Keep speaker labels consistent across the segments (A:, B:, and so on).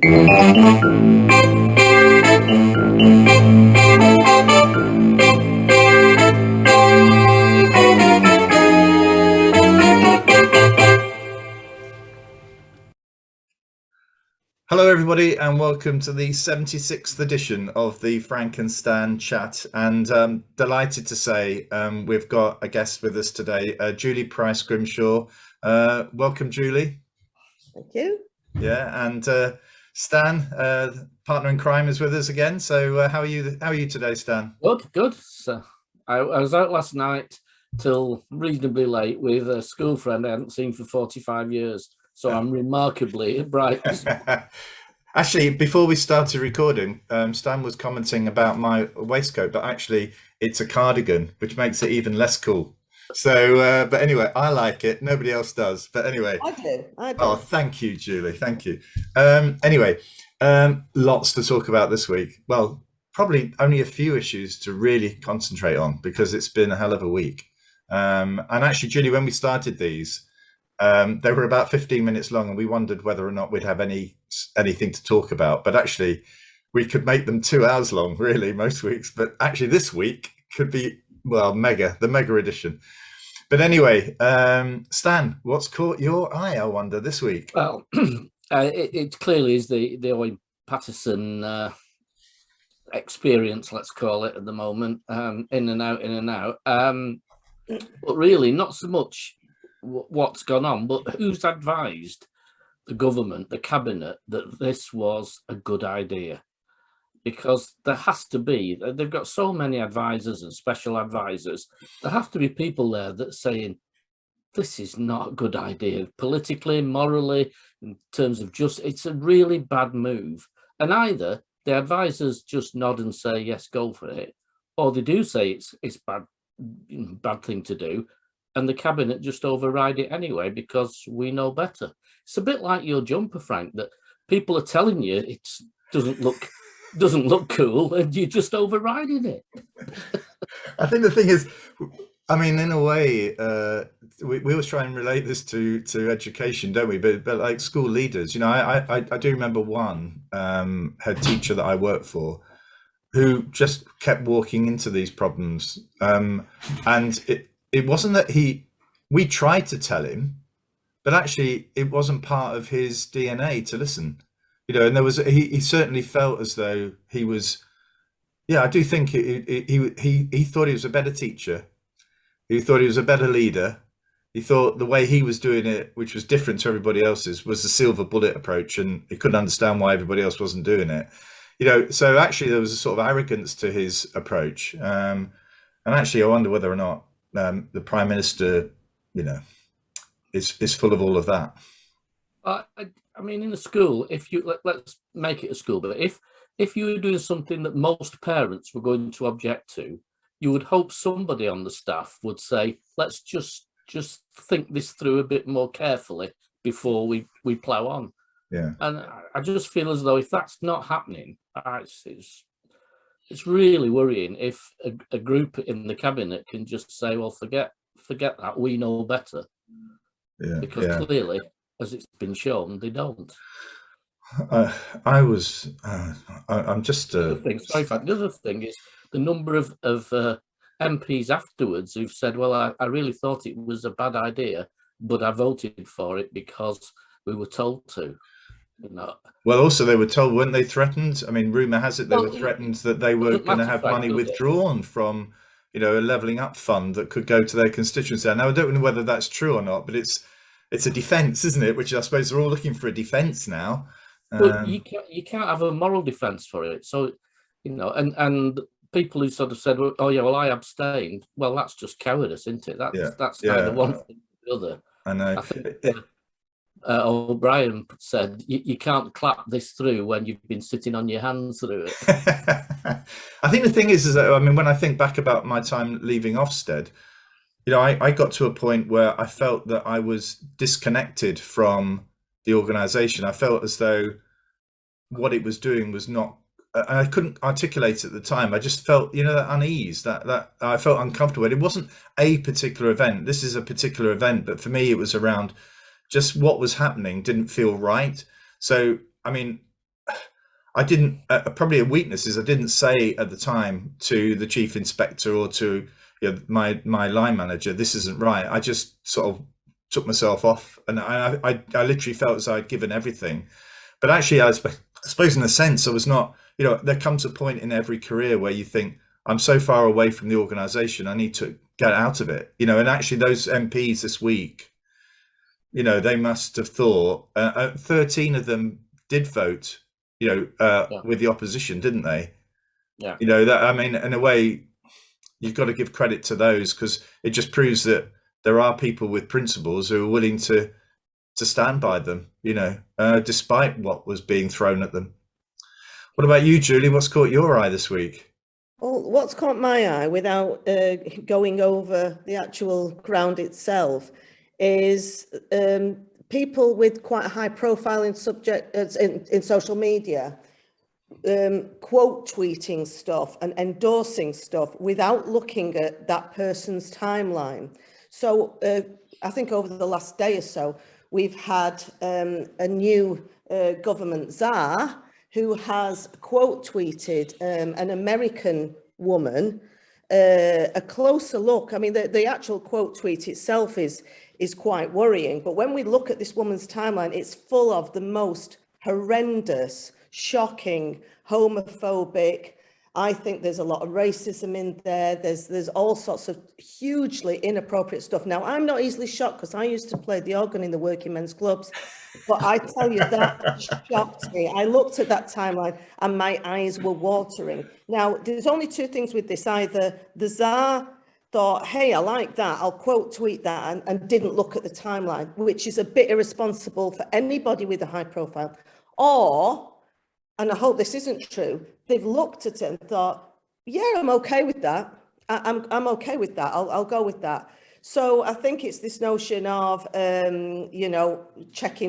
A: Hello, everybody, and welcome to the 76th edition of the Frank and Stan chat. And delighted to say we've got a guest with us today, Julie Price-Grimshaw. Welcome, Julie.
B: Thank you.
A: Yeah, and Stan, partner in crime, is with us again. So how are you? How are you today, Stan?
C: Good. So I was out last night till reasonably late with a school friend I hadn't seen for 45 years. So I'm remarkably bright.
A: Actually, before we started recording, Stan was commenting about my waistcoat, but actually it's a cardigan, which makes it even less cool. So, but anyway, I like it. Nobody else does. But anyway.
B: I do.
A: Oh, thank you, Julie. Thank you. Anyway, lots to talk about this week. Well, probably only a few issues to really concentrate on because it's been a hell of a week. And actually, Julie, when we started these, they were about 15 minutes long, and we wondered whether or not we'd have anything to talk about. But actually, we could make them 2 hours long, really, most weeks. But actually, this week could be, well, the mega edition. But anyway, Stan, what's caught your eye, I wonder, this week?
C: Well, it clearly is the Owen Patterson experience, let's call it, at the moment, in and out. But really, not so much what's gone on, but who's advised the government, the cabinet, that this was a good idea? Because there has to be, they've got so many advisors and special advisors, there have to be people there that saying, this is not a good idea, politically, morally, in terms of it's a really bad move. And either the advisors just nod and say, yes, go for it, or they do say it's bad thing to do, and the cabinet just override it anyway because we know better. It's a bit like your jumper, Frank, that people are telling you it doesn't look cool, and you're just overriding it.
A: I think the thing is, I mean, in a way, we always try and relate this to education, don't we? But like school leaders, you know, I do remember one head teacher that I worked for who just kept walking into these problems, and it wasn't that we tried to tell him, but actually it wasn't part of his DNA to listen, you know. And there was, he certainly felt as though he was, yeah, I do think he thought he was a better teacher. He thought he was a better leader. He thought the way he was doing it, which was different to everybody else's, was the silver bullet approach, and he couldn't understand why everybody else wasn't doing it. You know, so actually there was a sort of arrogance to his approach. And actually I wonder whether or not the Prime Minister, you know, is full of all of that.
C: I mean, in a school, if you let's make it a school, but if you were doing something that most parents were going to object to, you would hope somebody on the staff would say, let's just think this through a bit more carefully before we plow on.
A: Yeah. And
C: I just feel as though if that's not happening, it's really worrying if a group in the cabinet can just say, well, forget that, we know better.
A: Yeah.
C: Because clearly, as it's been shown, they don't.
A: I'm just
C: the other thing is the number of MPs afterwards who've said, well, I really thought it was a bad idea, but I voted for it because we were told to. You know.
A: Well, also they were told, weren't they threatened? I mean, rumor has it they were threatened that they were going to have money withdrawn from, you know, a levelling up fund that could go to their constituency. Now, I don't know whether that's true or not, but it's a defence, isn't it? Which I suppose they're all looking for a defence now.
C: But you can't have a moral defence for it. So, you know, and people who sort of said, oh yeah, well, I abstained. Well, that's just cowardice, isn't it? That's either one thing or the other.
A: I know.
C: I think O'Brien said, you can't clap this through when you've been sitting on your hands through it.
A: I think the thing is that, I mean, when I think back about my time leaving Ofsted, you know, I got to a point where I felt that I was disconnected from the organisation. I felt as though what it was doing was not, I couldn't articulate it at the time. I just felt, you know, that unease, that I felt uncomfortable. It wasn't a particular event. This is a particular event, but for me, it was around just what was happening didn't feel right. So, I mean, I didn't, probably a weakness is I didn't say at the time to the chief inspector or to, my line manager, this isn't right. I just sort of took myself off, and I literally felt as I'd given everything. But actually, I suppose in a sense, I was not, there comes a point in every career where you think, I'm so far away from the organisation, I need to get out of it. And actually those MPs this week, they must have thought, 13 of them did vote,
C: Yeah,
A: with the opposition, didn't they?
C: yeah,
A: That, I mean, in a way, you've got to give credit to those, because it just proves that there are people with principles who are willing to stand by them, despite what was being thrown at them. What about you, Julie? What's caught your eye this week?
B: Well, what's caught my eye, without going over the actual ground itself, is people with quite a high profile in in social media, quote tweeting stuff and endorsing stuff without looking at that person's timeline. So I think over the last day or so, we've had a new government czar who has quote tweeted an American woman. A closer look, I mean, the actual quote tweet itself is quite worrying, but when we look at this woman's timeline, it's full of the most horrendous, shocking, homophobic. I think there's a lot of racism in there. There's all sorts of hugely inappropriate stuff. Now, I'm not easily shocked because I used to play the organ in the working men's clubs, but I tell you, that shocked me. I looked at that timeline and my eyes were watering. Now, there's only two things with this. Either the Tsar thought, hey, I like that, I'll quote tweet that, and didn't look at the timeline, which is a bit irresponsible for anybody with a high profile. Or, and I hope this isn't true, they've looked at it and thought, yeah, I'm okay with that. I'm okay with that. I'll go with that. So I think it's this notion of, checking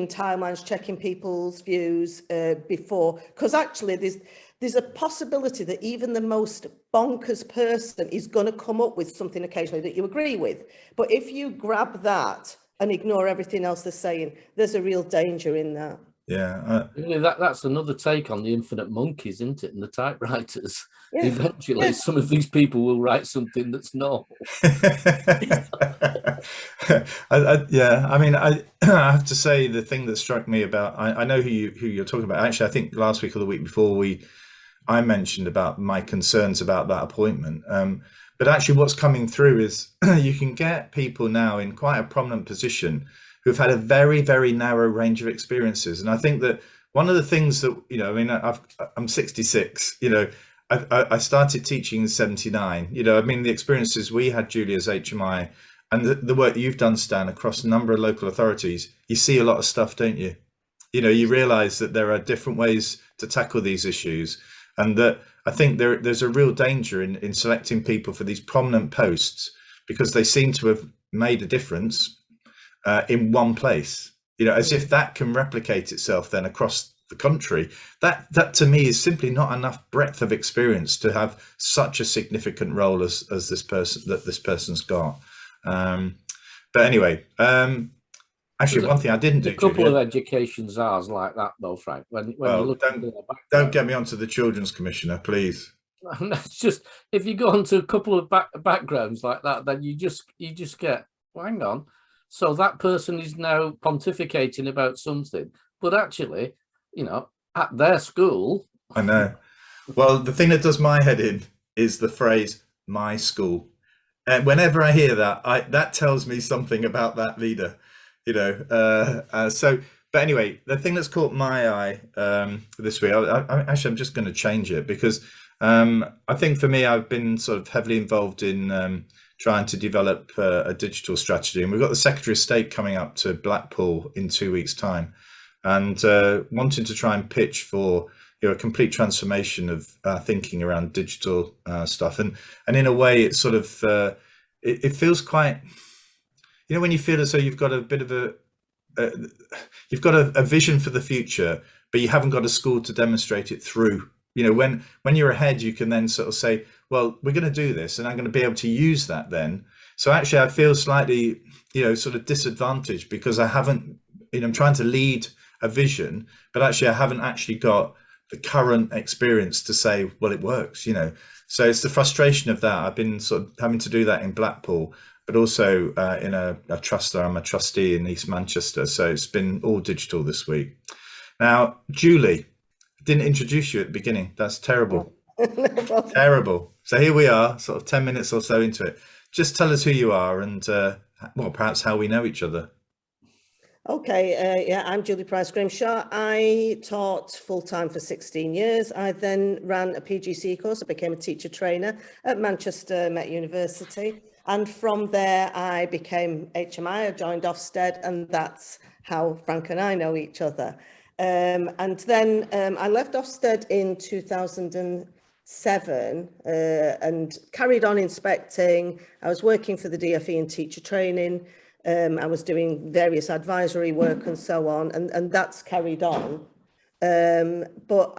B: timelines, checking people's views before, because actually there's a possibility that even the most bonkers person is going to come up with something occasionally that you agree with. But if you grab that and ignore everything else they're saying, there's a real danger in that.
A: Yeah,
C: really, that's another take on the infinite monkeys, isn't it? And the typewriters.
B: Yeah.
C: Eventually,
B: Yeah.
C: some of these people will write something that's not.
A: yeah. I mean, I I have to say, the thing that struck me about, I know who you're talking about. Actually, I think last week or the week before, I mentioned about my concerns about that appointment. But actually, what's coming through is you can get people now in quite a prominent position who've had a very, very narrow range of experiences. And I think that one of the things that, I mean, I'm 66, I started teaching in 79, I mean, the experiences we had, Julie, as HMI, and the work that you've done, Stan, across a number of local authorities, you see a lot of stuff, don't you? You realize that there are different ways to tackle these issues, and that I think there's a real danger in selecting people for these prominent posts because they seem to have made a difference in one place, as if that can replicate itself then across the country. That to me is simply not enough breadth of experience to have such a significant role as this person's got. But anyway, actually, one thing I didn't do,
C: A couple
A: Julia,
C: of education czars like that, though, Frank. When you look at their
A: don't get me onto the children's commissioner, please.
C: it's just, if you go onto a couple of backgrounds like that, then you just get, well, hang on. So that person is now pontificating about something, but actually, at their school.
A: I know. Well, the thing that does my head in is the phrase "my school," and whenever I hear that, that tells me something about that leader. But anyway, the thing that's caught my eye this week, I'm just going to change it because I think for me, I've been sort of heavily involved in trying to develop a digital strategy, and we've got the Secretary of State coming up to Blackpool in 2 weeks' time, and wanting to try and pitch for a complete transformation of thinking around digital stuff, and in a way, it's sort of it feels quite, when you feel as though you've got a bit of you've got a vision for the future, but you haven't got a school to demonstrate it through. When you're ahead, you can then sort of say, well, we're going to do this, and I'm going to be able to use that then. So actually, I feel slightly, sort of disadvantaged because I haven't, I'm trying to lead a vision, but actually I haven't actually got the current experience to say, well, it works, you know. So it's the frustration of that. I've been sort of having to do that in Blackpool, but also in a trust. I'm a trustee in East Manchester, so it's been all digital this week. Now, Julie, I didn't introduce you at the beginning. That's terrible. Terrible. So here we are, sort of 10 minutes or so into it. Just tell us who you are and, well, perhaps how we know each other.
B: Okay, yeah, I'm Julie Price-Grimshaw. I taught full-time for 16 years. I then ran a PGC course. I became a teacher trainer at Manchester Met University. And from there, I became HMI. I joined Ofsted, and that's how Frank and I know each other. And then I left Ofsted in 2007 and carried on inspecting. I was working for the DfE in teacher training. I was doing various advisory work and so on, and that's carried on. But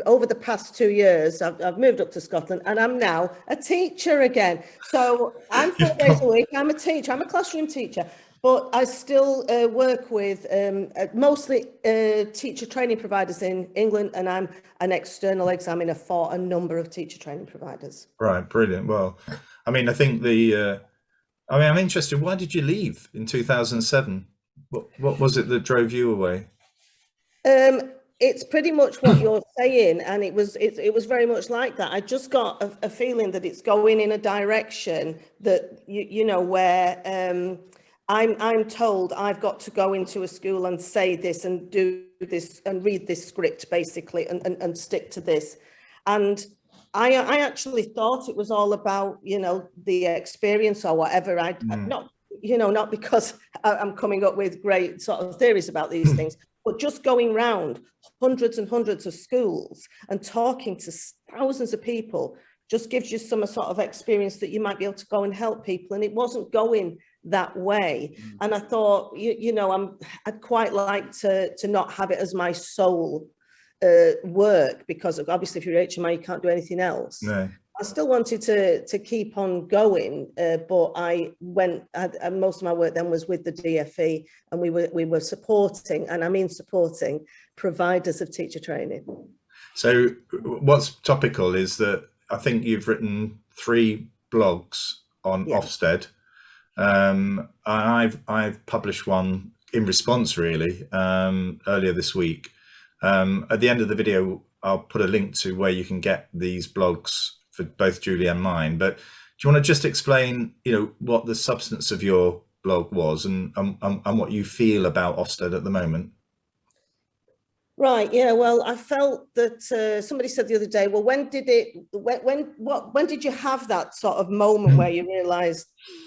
B: over the past 2 years, I've moved up to Scotland, and I'm now a teacher again. So I'm 4 days a week. I'm a teacher. I'm a classroom teacher, but I still work with mostly teacher training providers in England, and I'm an external examiner for a number of teacher training providers.
A: Right, brilliant. Well, I mean, I think I'm interested. Why did you leave in 2007? What was it that drove you away?
B: It's pretty much what you're saying, and it was very much like that. I just got a feeling that it's going in a direction that you know, where I'm told I've got to go into a school and say this and do this and read this script basically and stick to this. And I actually thought it was all about, you know, the experience or whatever. Not, you know, not because I'm coming up with great sort of theories about these things, but just going round hundreds and hundreds of schools and talking to thousands of people just gives you some sort of experience that you might be able to go and help people. And it wasn't going that way. And I thought, you know, I'd quite like to not have it as my sole work, because obviously if you're HMI you can't do anything else.
A: No.
B: I still wanted to keep on going, but most of my work then was with the DfE, and we were supporting, and I mean supporting, providers of teacher training. So
A: what's topical is that I think you've written 3 blogs on Ofsted. I've published one in response really earlier this week. At the end of the video, I'll put a link to where you can get these blogs for both Julie and mine. But do you want to just explain, you know, what the substance of your blog was and what you feel about Ofsted at the moment? Right. Yeah. Well, I felt that somebody said the other day, well, when did you have that sort of moment where you realised,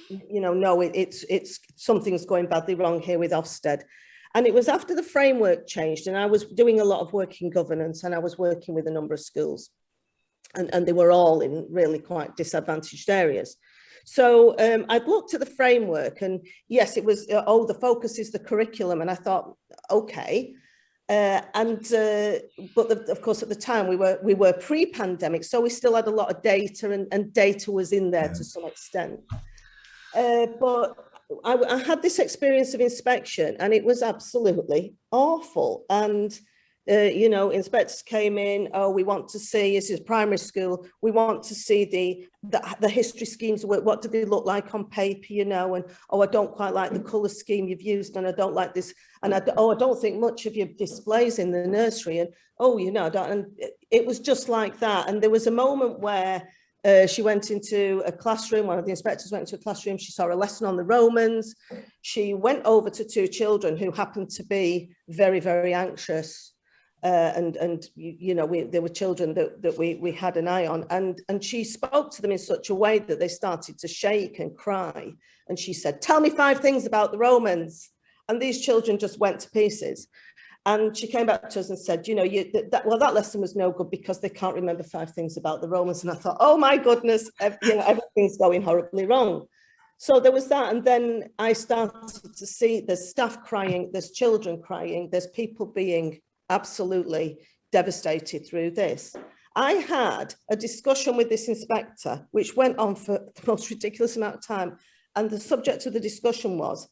A: you know, no, it's something's going badly wrong here with Ofsted? And it was after the framework changed, and I was doing a lot of work in governance, and I was working with a number of schools, and they were all in really quite disadvantaged areas. So I'd looked at the framework, and yes, it was, the focus is the curriculum. And I thought, okay. But of course, at the time we were pre-pandemic, so we still had a lot of data, and data was in there to some extent. But I had this experience of inspection, and it was absolutely awful. And you know, inspectors came in. Oh, we want to see, this is primary school, we want to see the history schemes. What do they look like on paper, you know? And oh, I don't quite like the colour scheme you've used, and I don't like this, and I don't think much of your displays in the nursery, and oh, you know, and it was just like that. And there was a moment where she went into a classroom, one of the inspectors went into a classroom, she saw a lesson on the Romans. She went over to 2 children who happened to be very, very anxious. And you know, there were children that we had an eye on, and she spoke to them in such a way that they started to shake and cry. And she said, tell me 5 things about the Romans. And these children just went to pieces. And she came back to us and said, you know, that lesson was no good because they can't remember 5 things about the Romans. And I thought, oh my goodness, you know, everything's going horribly wrong. So there was that. And then I started to see there's staff crying, there's children crying, there's people being absolutely devastated through this. I had a discussion with this inspector, which went on for the most ridiculous amount of time. And the subject of the discussion was,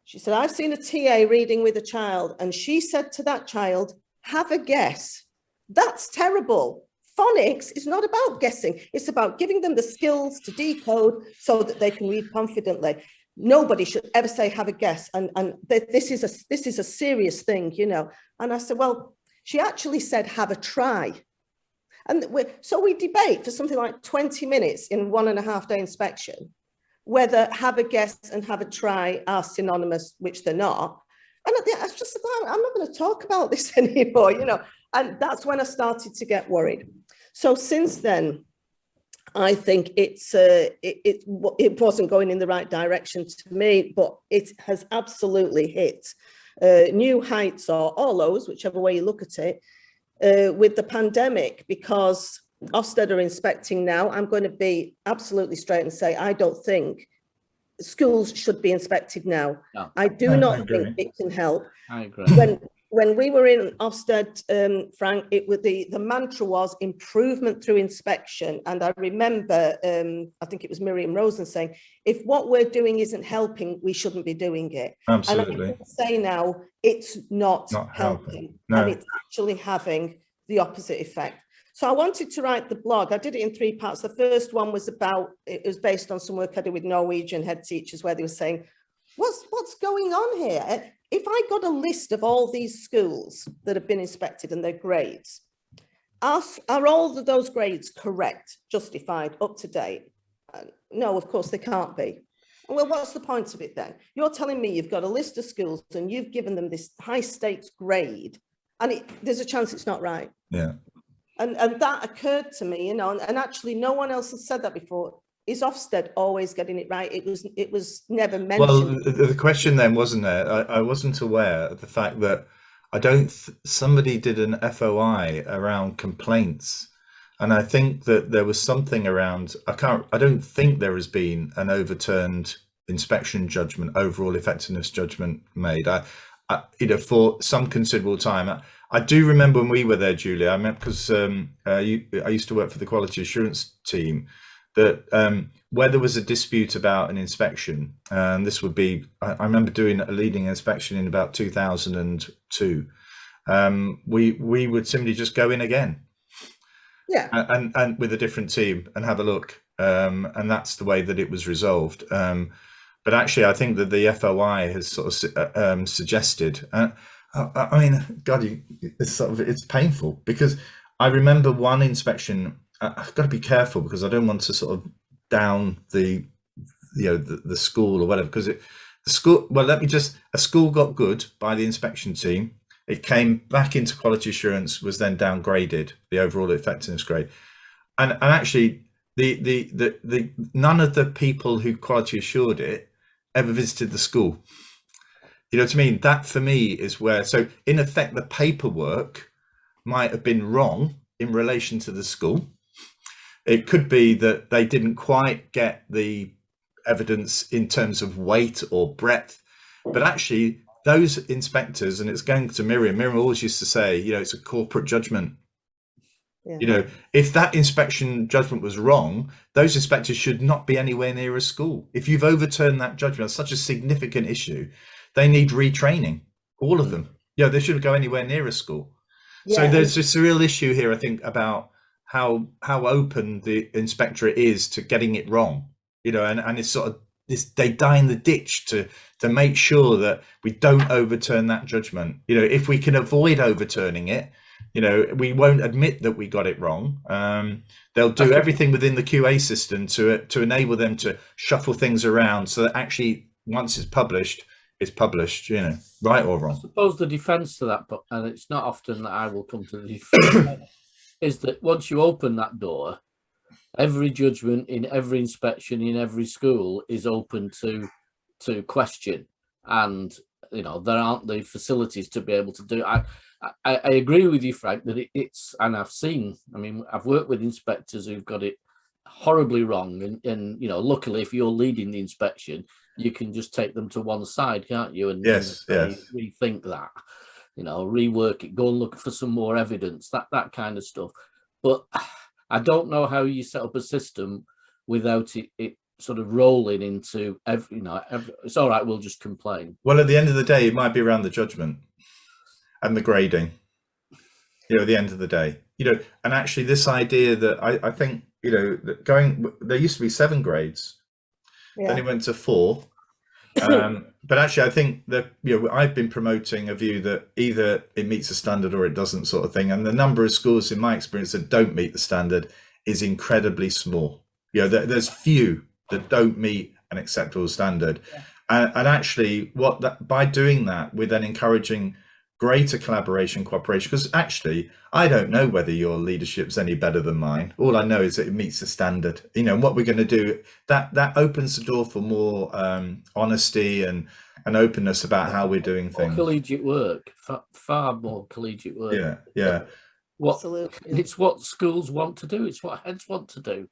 A: she said, I've seen a TA reading with a child, and she said to that child, have a guess
B: That's terrible. Phonics is not about guessing. It's about giving them the skills to decode so that they can read confidently. Nobody should ever say, have a guess. And this is a serious thing, you know. And I said, well, she actually said, have a try. And so we debate for something like 20 minutes in 1.5 day inspection, whether have a guess and have a try are synonymous, which they're not. And I was just like, I'm not going to talk about this anymore, you know. And that's when I started to get worried. So since then, I think it wasn't going in the right direction to me, but it has absolutely hit new heights or lows, whichever way you look at it, with the pandemic, because Ofsted are inspecting now. I'm going to be absolutely straight and say, I don't think schools should be inspected now. No. I do not think it can help. I agree. When we were in Ofsted, Frank, the mantra was improvement through inspection. And I remember, I think it was Miriam Rosen saying, if what we're doing isn't helping, we shouldn't be doing it.
A: Absolutely.
B: And I can say now, it's not helping. No. And it's actually having the opposite effect. So I wanted to write the blog. I did it in 3 parts. The first one was it was based on some work I did with Norwegian head teachers, where they were saying, what's going on here? If I got a list of all these schools that have been inspected and their grades, are all of those grades correct, justified, up to date? No, of course they can't be. Well, what's the point of it then? You're telling me you've got a list of schools and you've given them this high stakes grade, and there's a chance it's not right.
A: Yeah.
B: And that occurred to me, you know, and actually no one else has said that before. Is Ofsted always getting it right? It was never mentioned.
A: Well, the question then, wasn't there? I wasn't aware of the fact that somebody did an FOI around complaints, and I think that there was something around. I don't think there has been an overturned inspection judgment, overall effectiveness judgment made. For some considerable time. I do remember when we were there, Julie. I meant because I used to work for the quality assurance team. That where there was a dispute about an inspection, and this would be, I remember doing a leading inspection in about 2002. We would simply just go in again,
B: yeah,
A: and with a different team and have a look, and that's the way that it was resolved. But actually, I think that the FOI has sort of suggested. I mean, God, it's painful, because I remember one inspection. I've got to be careful because I don't want to sort of down the school or whatever, because a school got good by the inspection team. It came back into quality assurance, was then downgraded, the overall effectiveness grade, and actually the none of the people who quality assured it ever visited the school. You know what I mean? That for me is where, so in effect, the paperwork might have been wrong in relation to the school. It could be that they didn't quite get the evidence in terms of weight or breadth, but actually those inspectors, and it's going to Miriam always used to say, you know, it's a corporate judgment. Yeah. You know, if that inspection judgment was wrong, those inspectors should not be anywhere near a school. If you've overturned that judgment, it's such a significant issue, they need retraining, all of them. Yeah, they shouldn't go anywhere near a school. Yeah. So there's this real issue here, I think, about how open the inspectorate is to getting it wrong, you know, and it's sort of this, they die in the ditch to make sure that we don't overturn that judgment. You know, if we can avoid overturning it, you know, we won't admit that we got it wrong. They'll do everything within the QA system to enable them to shuffle things around so that actually once it's published, you know, right or wrong.
C: I suppose the defence to that, and it's not often that I will come to the defence, is that once you open that door, every judgment in every inspection in every school is open to question, and you know there aren't the facilities to be able to do. I agree with you, Frank, that it's, and I've seen. I mean, I've worked with inspectors who've got it horribly wrong, and you know, luckily, if you're leading the inspection, you can just take them to one side, can't you? And
A: yes.
C: Rethink that. You know, rework it, go and look for some more evidence, that kind of stuff. But I don't know how you set up a system without it sort of rolling into it's all right, we'll just complain.
A: Well, at the end of the day, it might be around the judgment and the grading. at the end of the day, and actually this idea that I think, that there used to be 7 grades, then
B: Yeah.
A: it went to 4. But actually, I think that, I've been promoting a view that either it meets the standard or it doesn't, sort of thing. And the number of schools, in my experience, that don't meet the standard is incredibly small. There's few that don't meet an acceptable standard.
B: Yeah.
A: And actually, by doing that, we're then encouraging greater collaboration, cooperation. Because actually, I don't know whether your leadership's any better than mine. All I know is that it meets the standard. And what we're going to do, that opens the door for more honesty and openness about how we're doing things.
C: Collegiate work, far more collegiate work.
A: Yeah.
B: Absolutely.
C: It's what schools want to do. It's what heads want to do.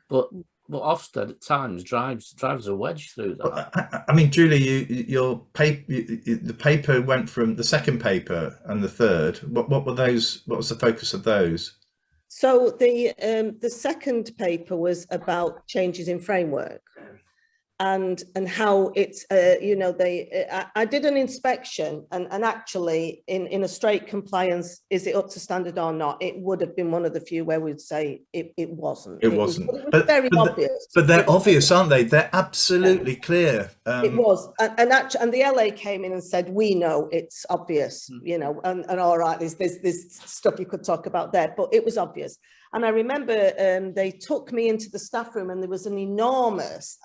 C: But Ofsted at times drives a wedge through that.
A: I mean, Julie, your paper, the paper went from the second paper and the third. What were those? What was the focus of those?
B: So the second paper was about changes in framework, and how it's I did an inspection, and actually in a straight compliance, is it up to standard or not? It would have been one of the few where we'd say it wasn't.
A: It wasn't.
B: But very obvious.
A: But they're obvious, aren't they? They're absolutely clear.
B: It was, and the LA came in and said, we know it's obvious, and all right, there's stuff you could talk about there, but it was obvious. And I remember they took me into the staff room, and there was an enormous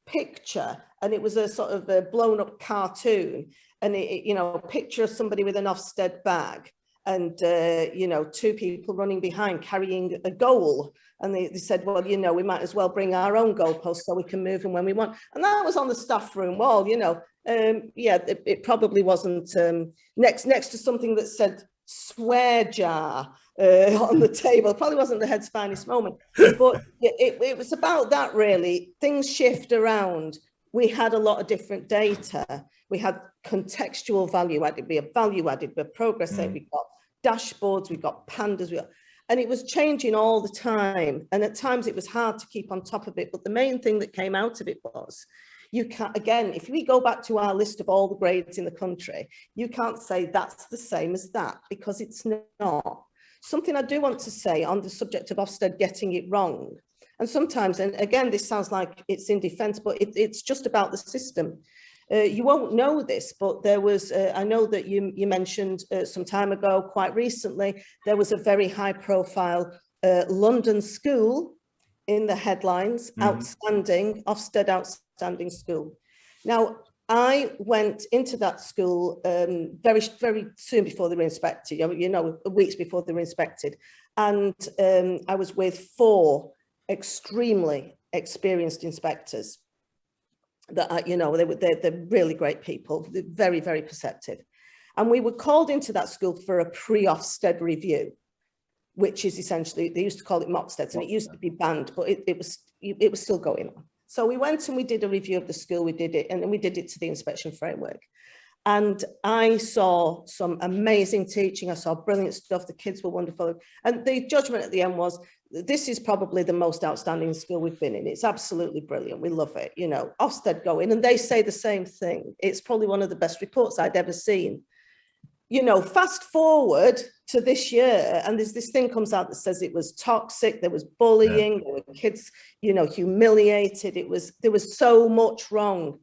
B: picture, and it was a sort of a blown up cartoon, and a picture of somebody with an Ofsted bag, and 2 people running behind carrying a goal. And they said, well, we might as well bring our own goalposts so we can move them when we want. And that was on the staff room wall, it probably wasn't next to something that said swear jar on the table. Probably wasn't the head's finest moment, but it was about that, really. Things shift around. We had a lot of different data. We had contextual value added, we have value added, we have progress aid, we got dashboards, we got pandas, and it was changing all the time. And at times it was hard to keep on top of it. But the main thing that came out of it was, you can't, again, if we go back to our list of all the grades in the country, you can't say that's the same as that, because it's not. Something I do want to say on the subject of Ofsted getting it wrong, and sometimes, and again, this sounds like it's in defense, but it's just about the system. You won't know this, but there was, I know that you mentioned some time ago, quite recently, there was a very high profile London school in the headlines, outstanding, Ofsted outstanding school. Now, I went into that school very, very soon before they were inspected, weeks before they were inspected. And I was with 4 extremely experienced inspectors that, they're really great people, they're very, very perceptive. And we were called into that school for a pre-Ofsted review, which is essentially, they used to call it Mocksteads, and it used to be banned, but it was still going on. So we went and we did a review of the school, we did it, and then we did it to the inspection framework. And I saw some amazing teaching, I saw brilliant stuff, the kids were wonderful. And the judgment at the end was, this is probably the most outstanding school we've been in. It's absolutely brilliant, we love it. Ofsted go in and they say the same thing. It's probably one of the best reports I'd ever seen. Fast forward to this year, and there's this thing comes out that says it was toxic, there was bullying, there were kids, humiliated. There was so much wrong,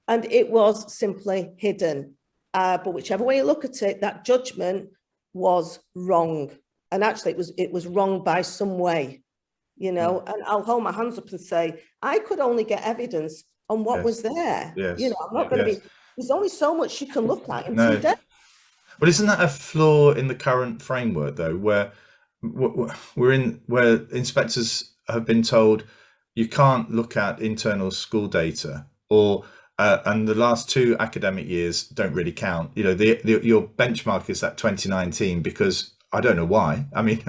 B: and it was simply hidden. But whichever way you look at it, that judgment was wrong, and actually it was wrong by some way, And I'll hold my hands up and say I could only get evidence on what was there. I'm not going to be. There's only so much you can look at in 2 days.
A: But isn't that a flaw in the current framework, though, where where inspectors have been told you can't look at internal school data, or and the last 2 academic years don't really count. Your benchmark is that 2019, because I don't know why. I mean,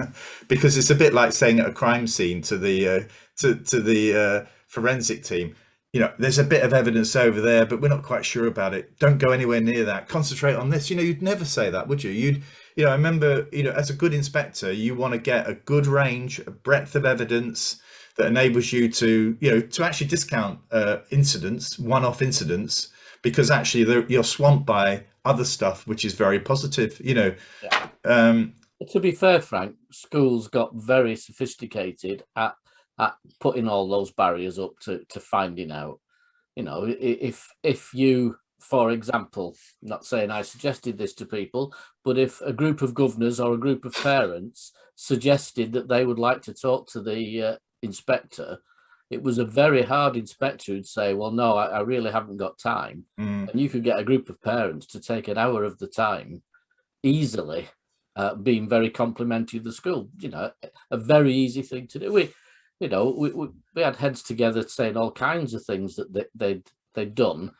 A: because it's a bit like saying at a crime scene to the forensic team, there's a bit of evidence over there, but we're not quite sure about it. Don't go anywhere near that. Concentrate on this. You'd never say that, would you? I remember, as a good inspector, you want to get a good range, a breadth of evidence that enables you to, to actually discount incidents, one-off incidents, because actually you're swamped by other stuff which is very positive, you know.
C: Yeah. To be fair, Frank, schools got very sophisticated at putting all those barriers up to finding out. You know, if you, for example, not saying I suggested this to people, but if a group of governors or a group of parents suggested that they would like to talk to the inspector, it was a very hard inspector who'd say, well, no, I really haven't got time. And you could get a group of parents to take an hour of the time easily, being very complimentary of the school. You know, a very easy thing to do. We had heads together saying all kinds of things that they'd done,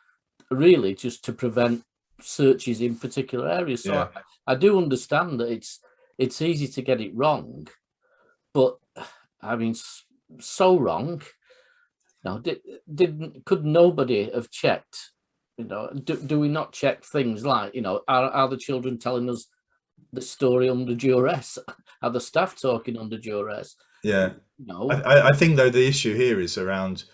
C: really just to prevent searches in particular areas. So
A: Yeah.
C: I do understand that it's easy to get it wrong, but I mean, so wrong. Now, could nobody have checked? You know, do we not check things like, you know, are the children telling us the story under duress? Are the staff talking under duress?
A: Yeah.
C: No.
A: I think though the issue here is around,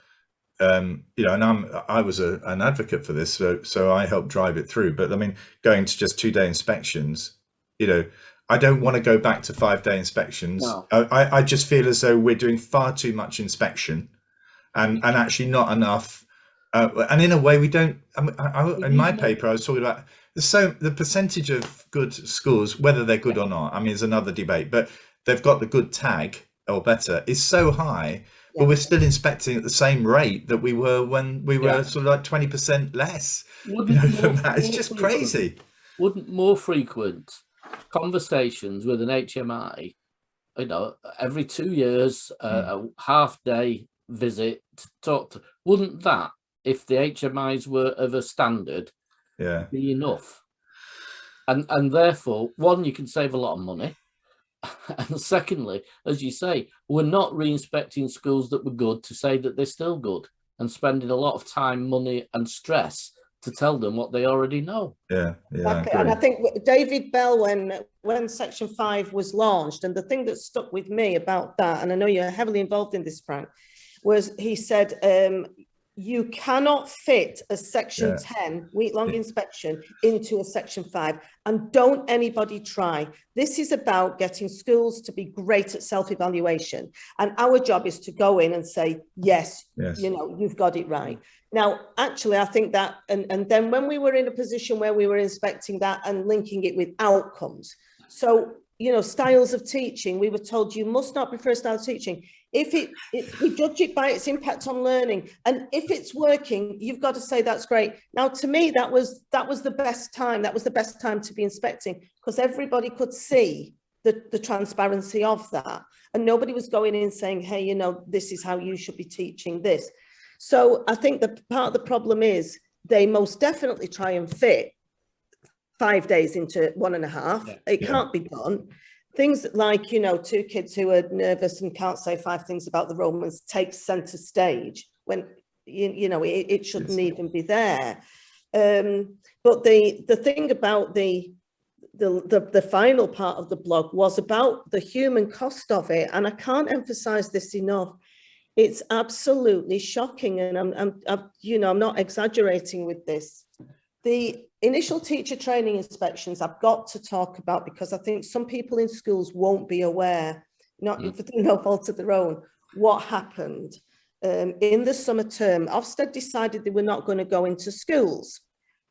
A: you know, and I was an advocate for this, so I helped drive it through. But I mean, going to just 2-day inspections, you know, I don't want to go back to 5-day inspections.
C: No.
A: I just feel as though we're doing far too much inspection, and actually not enough. And in a way, we don't. In my paper, I was talking about the percentage of good schools, whether they're good or not. I mean, it's another debate, but they've got the good tag or better is so high, but we're still inspecting at the same rate that we were when we were sort of like 20% less. Than that. It's just crazy.
C: Wouldn't more frequent conversations with an HMI, you know, every 2 years, a half-day visit to talk to, wouldn't that, if the HMIs were of a standard, be enough? And therefore, one, you can save a lot of money. And secondly, as you say, we're not re-inspecting schools that were good to say that they're still good, and spending a lot of time, money and stress to tell them what they already know.
B: Exactly. And I think David Bell, when Section 5 was launched, and the thing that stuck with me about that, and I know you're heavily involved in this, Frank, was he said, you cannot fit a Section 10 week-long inspection into a Section 5, and don't anybody try. This is about getting schools to be great at self-evaluation, and our job is to go in and say, yes, you know, you've got it right. Now, actually, I think that, and then when we were in a position where we were inspecting that and linking it with outcomes, so, you know, styles of teaching, we were told you must not prefer style of teaching. If we judge it by its impact on learning, and if it's working, you've got to say that's great. Now, to me, that was the best time. That was the best time to be inspecting, because everybody could see the transparency of that, and nobody was going in saying, hey, you know, this is how you should be teaching this. So I think that part of the problem is they most definitely try and fit 5 days into 1.5. It can't be done. Things like, you know, 2 kids who are nervous and can't say 5 things about the Romans take center stage when, you know, it shouldn't even be there. But the thing about the final part of the blog was about the human cost of it. And I can't emphasize this enough. It's absolutely shocking. And I'm not exaggerating with this. The initial teacher training inspections I've got to talk about, because I think some people in schools won't be aware, not for no fault of their own, what happened. In the summer term, Ofsted decided they were not going to go into schools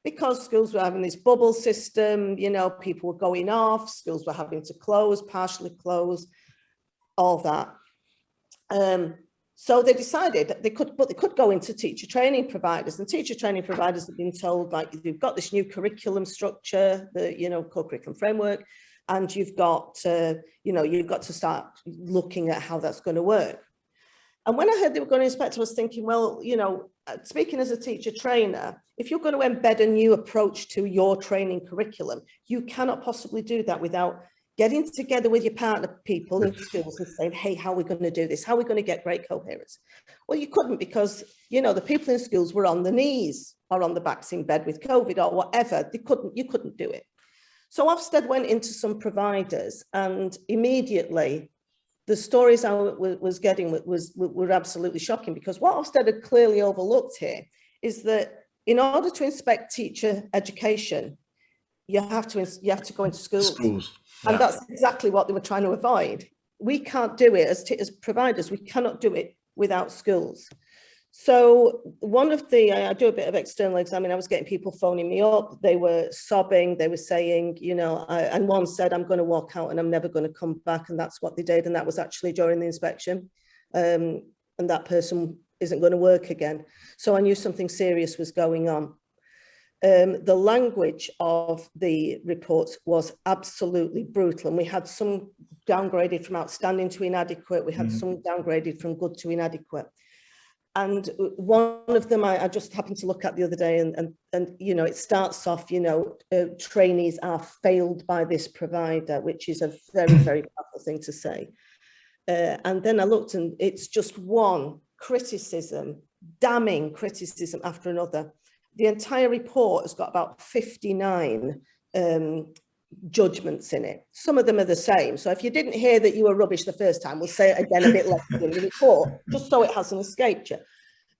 B: because schools were having this bubble system, you know, people were going off, schools were having to close, partially close, all that. So they decided that they could go into teacher training providers, and teacher training providers have been told, like, you've got this new curriculum structure, the, you know, co-curriculum framework, and you've got to, you know, you've got to start looking at how that's going to work. And when I heard they were going to inspect, I was thinking, well, you know, speaking as a teacher trainer, if you're going to embed a new approach to your training curriculum, you cannot possibly do that without getting together with your partner people in schools and saying, hey, how are we going to do this? How are we going to get great coherence? Well, you couldn't, because, you know, the people in schools were on the knees or on the backs in bed with COVID or whatever. You couldn't do it. So Ofsted went into some providers, and immediately the stories I was getting were absolutely shocking, because what Ofsted had clearly overlooked here is that in order to inspect teacher education, you have to go into schools. And that's exactly what they were trying to avoid. We can't do it as providers. We cannot do it without schools. So I do a bit of external examining. I was getting people phoning me up. They were sobbing. They were saying, and one said, I'm going to walk out and I'm never going to come back. And that's what they did. And that was actually during the inspection. And that person isn't going to work again. So I knew something serious was going on. The language of the reports was absolutely brutal. And we had some downgraded from outstanding to inadequate. We had some downgraded from good to inadequate. And one of them I just happened to look at the other day, and it starts off, trainees are failed by this provider, which is a very, very powerful thing to say. And then I looked, and it's just one criticism, damning criticism after another. The entire report has got about 59 judgments in it. Some of them are the same. So if you didn't hear that you were rubbish the first time, we'll say it again a bit later in the report, just so it hasn't escaped you.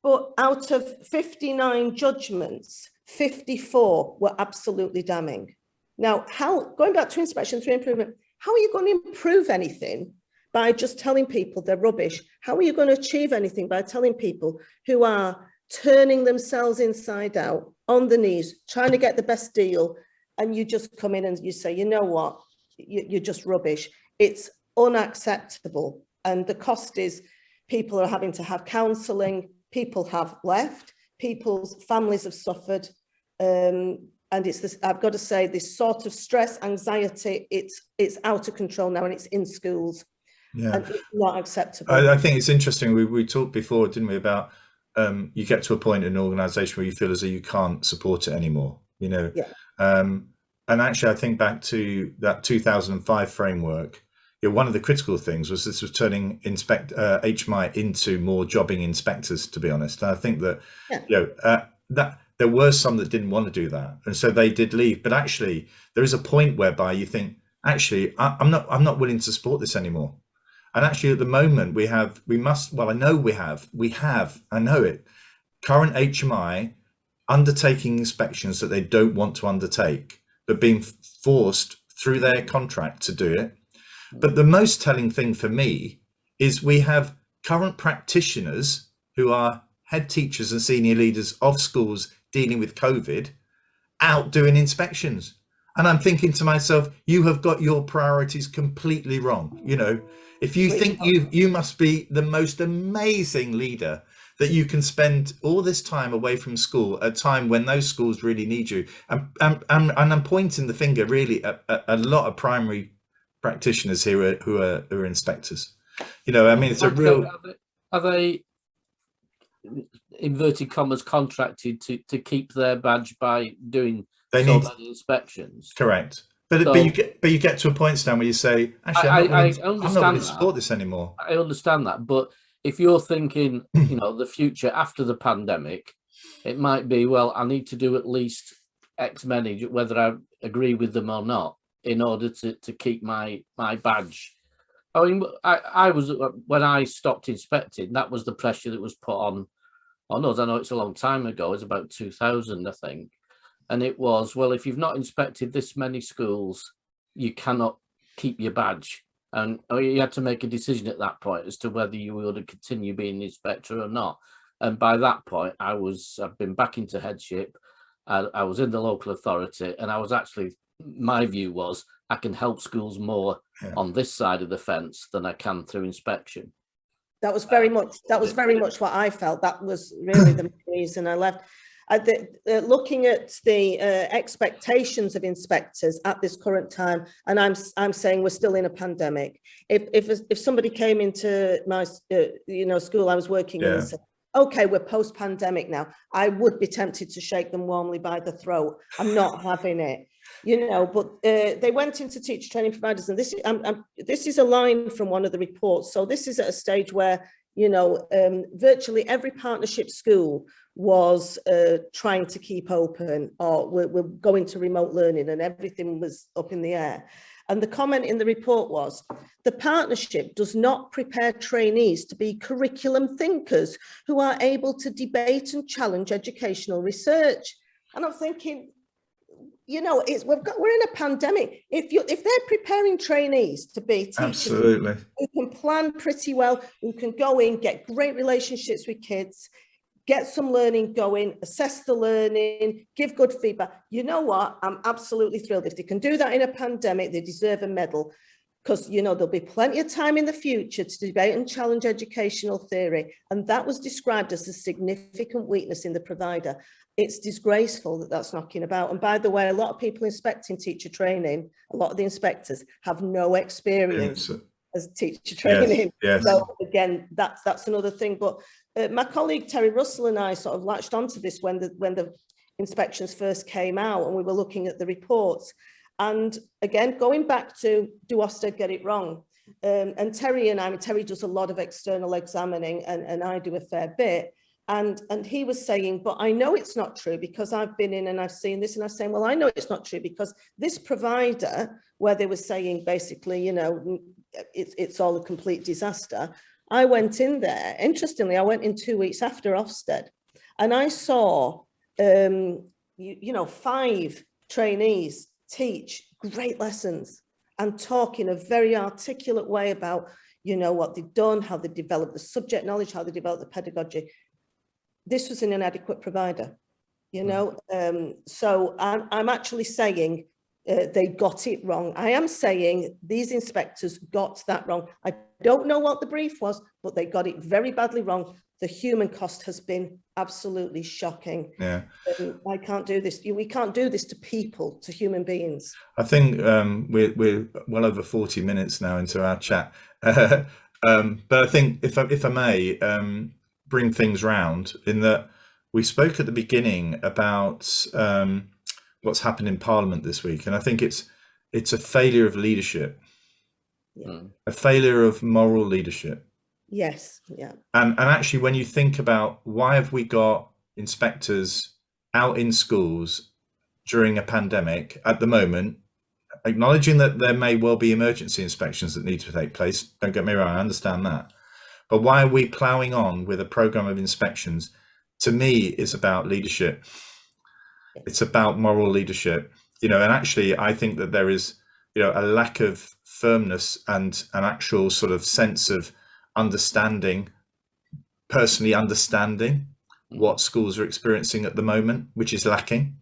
B: But out of 59 judgments, 54 were absolutely damning. Now, going back to inspection through improvement, how are you going to improve anything by just telling people they're rubbish? How are you going to achieve anything by telling people who are turning themselves inside out, on the knees, trying to get the best deal, and you just come in and you say, you know what, you're just rubbish? It's unacceptable. And the cost is people are having to have counselling, people have left, people's families have suffered. And it's this, I've got to say, this sort of stress, anxiety, it's out of control now, and it's in schools.
A: Yeah,
B: and it's not acceptable.
A: I think it's interesting. We talked before, didn't we, about you get to a point in an organisation where you feel as though you can't support it anymore, Yeah. And actually, I think back to that 2005 framework. One of the critical things was this was turning HMI into more jobbing inspectors, to be honest. And I think that that there were some that didn't want to do that, and so they did leave. But actually, there is a point whereby you think, actually, I'm not willing to support this anymore. And actually, at the moment, I know it, current HMI undertaking inspections that they don't want to undertake, but being forced through their contract to do it. But the most telling thing for me is we have current practitioners who are head teachers and senior leaders of schools dealing with COVID out doing inspections. And I'm thinking to myself, you have got your priorities completely wrong. If you think you must be the most amazing leader, that you can spend all this time away from school at a time when those schools really need you. And I'm pointing the finger really at a lot of primary practitioners here who are inspectors. It's a real...
C: Are they, inverted commas, contracted to keep their badge by doing many inspections?
A: Correct. But you get to a point, Stan, where you say, actually, I'm not going to support this anymore.
C: I understand that, but if you're thinking, the future after the pandemic, it might be, well, I need to do at least X many, whether I agree with them or not, in order to keep my badge. I mean, I was, when I stopped inspecting, that was the pressure that was put on us. I know it's a long time ago, it's about 2000, I think. And it was, well, if you've not inspected this many schools, you cannot keep your badge. And you had to make a decision at that point as to whether you would continue being an inspector or not. And by that point, I've been back into headship. I was in the local authority, and I was actually, my view was, I can help schools more on this side of the fence than I can through inspection.
B: That was very much what I felt. That was really the reason I left. Looking at the expectations of inspectors at this current time, and I'm saying we're still in a pandemic. If somebody came into my school I was working in and said, okay, we're post-pandemic now, I would be tempted to shake them warmly by the throat. I'm not having it. But they went into teacher training providers, and this is a line from one of the reports. So this is at a stage where virtually every partnership school was trying to keep open, or we're going to remote learning, and everything was up in the air. And the comment in the report was, the partnership does not prepare trainees to be curriculum thinkers who are able to debate and challenge educational research. And I'm thinking, you know, we're in a pandemic. If they're preparing trainees to be teachers,
A: Absolutely,
B: who can plan pretty well, who can go in, get great relationships with kids, get some learning going, assess the learning, give good feedback. You know what? I'm absolutely thrilled. If they can do that in a pandemic, they deserve a medal, because, you know, there'll be plenty of time in the future to debate and challenge educational theory. And that was described as a significant weakness in the provider. It's disgraceful that that's knocking about. And by the way, a lot of people inspecting teacher training, a lot of the inspectors have no experience as teacher training.
A: Yes.
B: So again, that's another thing. But my colleague Terry Russell and I sort of latched onto this when the inspections first came out, and we were looking at the reports. And again, going back to, do Ofsted get it wrong? And Terry and I mean, Terry does a lot of external examining, and I do a fair bit. And he was saying, but I know it's not true because I've been in and I've seen this. And I was saying, well, I know it's not true because this provider, where they were saying basically, you know, it's all a complete disaster. I went in there. Interestingly, I went in 2 weeks after Ofsted, and I saw, you know, 5 trainees teach great lessons and talk in a very articulate way about, you know, what they've done, how they developed the subject knowledge, how they developed the pedagogy. This was an inadequate provider, you know. So I'm actually saying they got it wrong. I am saying these inspectors got that wrong. I don't know what the brief was, but they got it very badly wrong. The human cost has been absolutely shocking.
A: Yeah.
B: I can't do this. We can't do this to people, to human beings.
A: I think we're well over 40 minutes now into our chat. But I think if I may bring things round, in that we spoke at the beginning about what's happened in Parliament this week, and I think it's a failure of leadership, a failure of moral leadership.
B: Yes, yeah.
A: And actually, when you think about why have we got inspectors out in schools during a pandemic at the moment, acknowledging that there may well be emergency inspections that need to take place, don't get me wrong, I understand that, but why are we ploughing on with a program of inspections? To me, it's about leadership. It's about moral leadership, you know. And actually, I think that there is, you know, a lack of firmness and an actual sort of sense of understanding, personally understanding what schools are experiencing at the moment, which is lacking.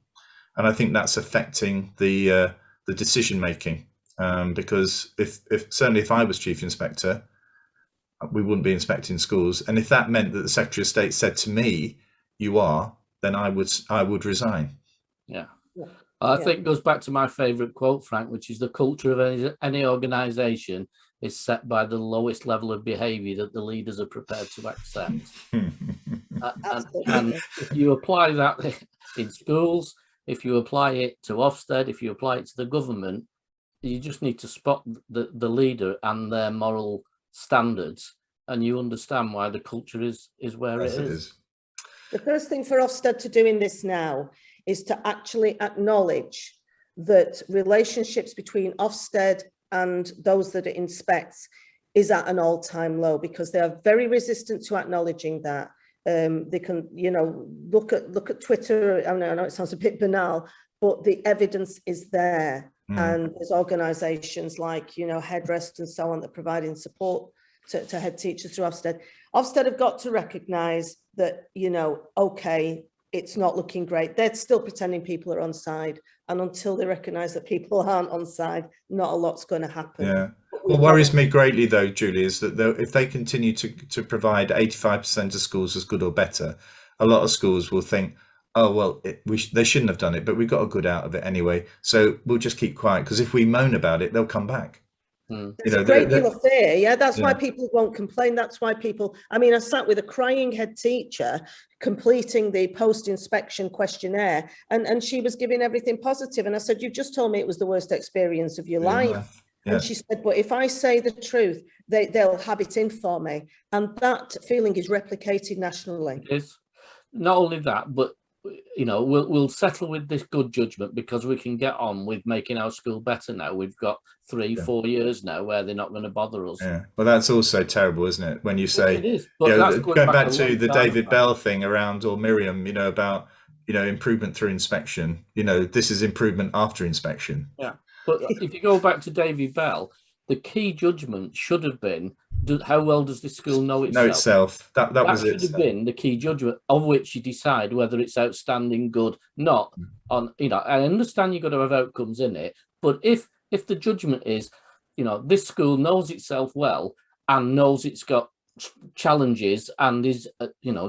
A: And I think that's affecting the decision making, because if certainly if I was chief inspector, we wouldn't be inspecting schools. And if that meant that the Secretary of State said to me, "You are," then I would resign.
C: Yeah. I think it goes back to my favourite quote, Frank, which is the culture of any organisation is set by the lowest level of behaviour that the leaders are prepared to accept. And if you apply that in schools, if you apply it to Ofsted, if you apply it to the government, you just need to spot the leader and their moral standards, and you understand why the culture is where it is.
B: The first thing for Ofsted to do in this now is to actually acknowledge that relationships between Ofsted and those that it inspects is at an all-time low, because they are very resistant to acknowledging that. They can, you know, look at Twitter. I know it sounds a bit banal, but the evidence is there. And there's organisations like, you know, Headrest and so on that providing support to head teachers through Ofsted. Ofsted have got to recognise that, you know, okay, it's not looking great. They're still pretending people are on side, and until they recognise that people aren't on side, not a lot's going to happen.
A: Yeah. What worries me greatly, though, Julie, is that if they continue to provide 85% of schools as good or better, a lot of schools will think, oh, well, they shouldn't have done it, but we got a good out of it anyway, so we'll just keep quiet, because if we moan about it, they'll come back.
B: There's a great deal of fear. Yeah, that's why people won't complain. That's why people, I mean, I sat with a crying head teacher completing the post-inspection questionnaire, and she was giving everything positive. And I said, you've just told me it was the worst experience of your life. Yeah. And she said, but if I say the truth, they'll have it in for me. And that feeling is replicated nationally.
C: It's not only that, but you know, we'll settle with this good judgment because we can get on with making our school better now. We've got 3-4 years now where they're not going to bother us.
A: Yeah, well, that's also terrible, isn't it? When you say,
C: it is, but that's
A: going back
C: a
A: to
C: long
A: the
C: time
A: David
C: ago.
A: Bell thing around, or Miriam, about, improvement through inspection. This is improvement after inspection.
C: Yeah, but if you go back to David Bell, the key judgment should have been, how well does this school know itself?
A: Know itself. That was
C: should have been the key judgment, of which you decide whether it's outstanding, good, not on. I understand you've got to have outcomes in it, but if the judgment is, this school knows itself well and knows it's got challenges and is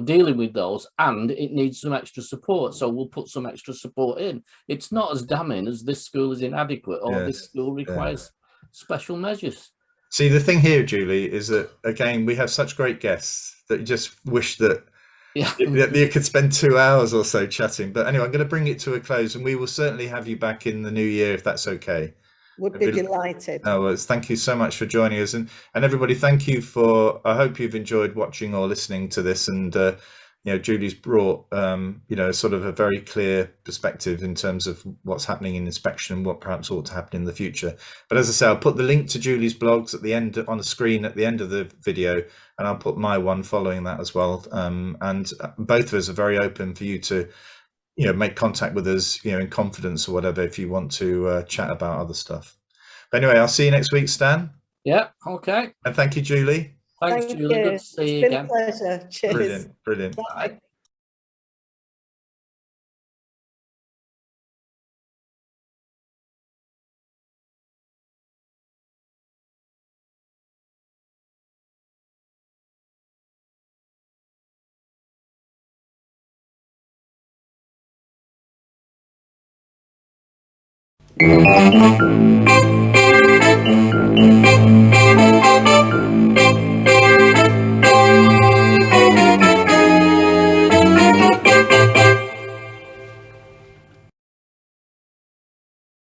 C: dealing with those, and it needs some extra support, so we'll put some extra support in. It's not as damning as this school is inadequate, or this school requires special measures.
A: See, the thing here, Julie, is that again we have such great guests that you just wish that you could spend 2 hours or so chatting. But anyway, I'm going to bring it to a close, and we will certainly have you back in the new year if that's okay.
B: Would be delighted.
A: Well, thank you so much for joining us, and everybody, thank you for. I hope you've enjoyed watching or listening to this, and Julie's brought sort of a very clear perspective in terms of what's happening in inspection and what perhaps ought to happen in the future. But as I say, I'll put the link to Julie's blogs at the end on the screen at the end of the video, and I'll put my one following that as well. And both of us are very open for you to make contact with us, in confidence or whatever, if you want to chat about other stuff. But anyway, I'll see you next week, Stan.
C: Yeah, okay.
A: And thank you, Julie.
C: Thanks, Julie. Good to see you again.
B: It's been a pleasure. Cheers.
A: Brilliant.
B: Bye.